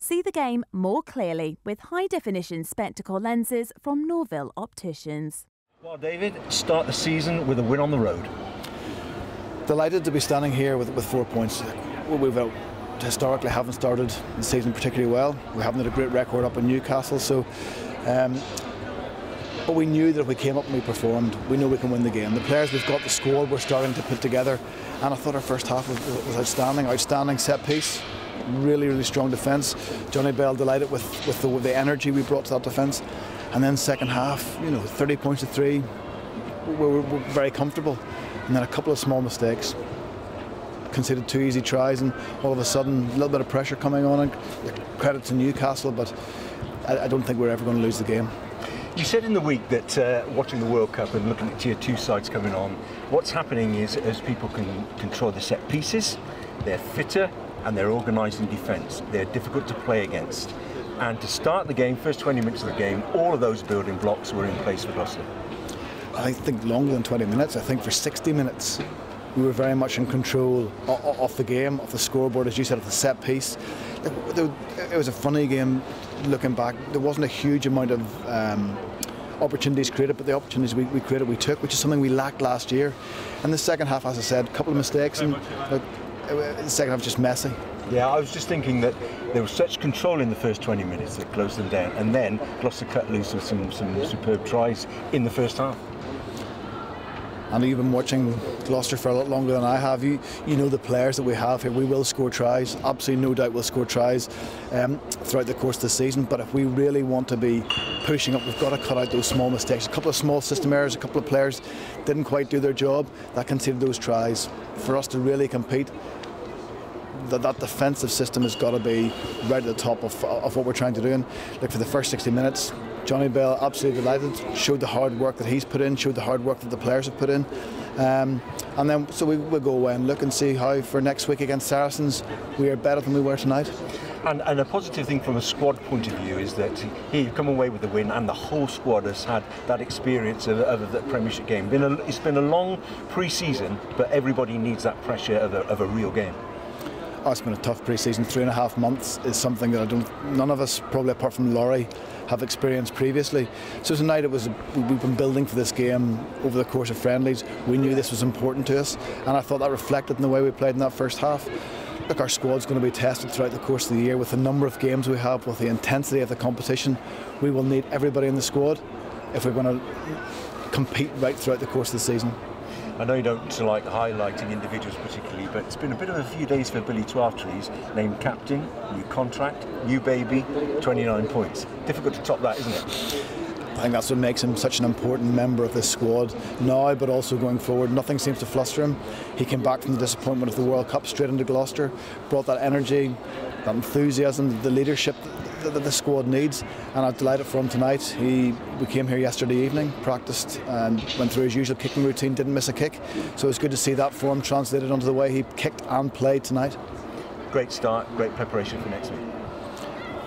See the game more clearly with high-definition spectacle lenses from Norville Opticians. Well, David, start the season with a win on the road. Delighted to be standing here with 4 points. We've historically haven't started the season particularly well. We haven't had a great record up in Newcastle, but we knew that if we came up and we performed, we know we can win the game. The players we've got, the squad we're starting to put together, and I thought our first half was outstanding. Outstanding set piece, really strong defence. Johnny Bell delighted with the energy we brought to that defence, and then second half, 30 points to 3, we were very comfortable, and then a couple of small mistakes. Conceded 2 easy tries, and all of a sudden a little bit of pressure coming on, and credit to Newcastle, but I don't think we're ever going to lose the game. You said in the week that watching the World Cup and looking at Tier 2 sides coming on, what's happening is as people can control the set pieces, they're fitter and they're organised in defence. They're difficult to play against. And to start the game, first 20 minutes of the game, all of those building blocks were in place for Gloucester. I think longer than 20 minutes. I think for 60 minutes we were very much in control of the game, of the scoreboard, as you said, of the set piece. It was a funny game looking back. There wasn't a huge amount of opportunities created, but the opportunities we created we took, which is something we lacked last year. And the second half, as I said, a couple of mistakes, and the second half was just messy. Yeah, I was just thinking that there was such control in the first 20 minutes that closed them down, and then Gloucester cut loose with some superb tries in the first half. And you've been watching Gloucester for a lot longer than I have. You know the players that we have here. We will score tries. Absolutely no doubt we'll score tries throughout the course of the season. But if we really want to be pushing up, we've got to cut out those small mistakes. A couple of small system errors, a couple of players didn't quite do their job. That conceded those tries. For us to really compete, that defensive system has got to be right at the top of what we're trying to do. And like for the first 60 minutes, Johnny Bell absolutely delighted, showed the hard work that he's put in, showed the hard work that the players have put in. And then so we'll go away and look and see how for next week against Saracens we are better than we were tonight. And a positive thing from a squad point of view is that you've come away with the win, and the whole squad has had that experience of the Premiership game. It's been a long pre-season, but everybody needs that pressure of a real game. Oh, it's been a tough pre-season. 3.5 months is something that none of us, probably apart from Laurie, have experienced previously. So tonight we've been building for this game over the course of friendlies. We knew this was important to us, and I thought that reflected in the way we played in that first half. Look, our squad's going to be tested throughout the course of the year with the number of games we have, with the intensity of the competition. We will need everybody in the squad if we're going to compete right throughout the course of the season. I know you don't like highlighting individuals particularly, but it's been a bit of a few days for Billy Twelvetrees, named captain, new contract, new baby, 29 points. Difficult to top that, isn't it? I think that's what makes him such an important member of this squad now, but also going forward. Nothing seems to fluster him. He came back from the disappointment of the World Cup straight into Gloucester, brought that energy, that enthusiasm, the leadership that the squad needs, and I'm delighted for him tonight. We came here yesterday evening, practiced and went through his usual kicking routine, didn't miss a kick, so it's good to see that form translated onto the way he kicked and played tonight. Great start, great preparation for next week.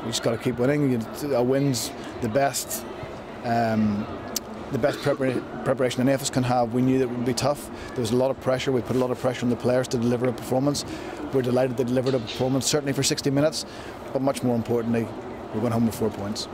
We just got to keep winning. A win's the best preparation any of us can have. We knew that it would be tough. There was a lot of pressure. We put a lot of pressure on the players to deliver a performance. We're delighted they delivered a performance, certainly for 60 minutes, but much more importantly, we're going home with 4 points.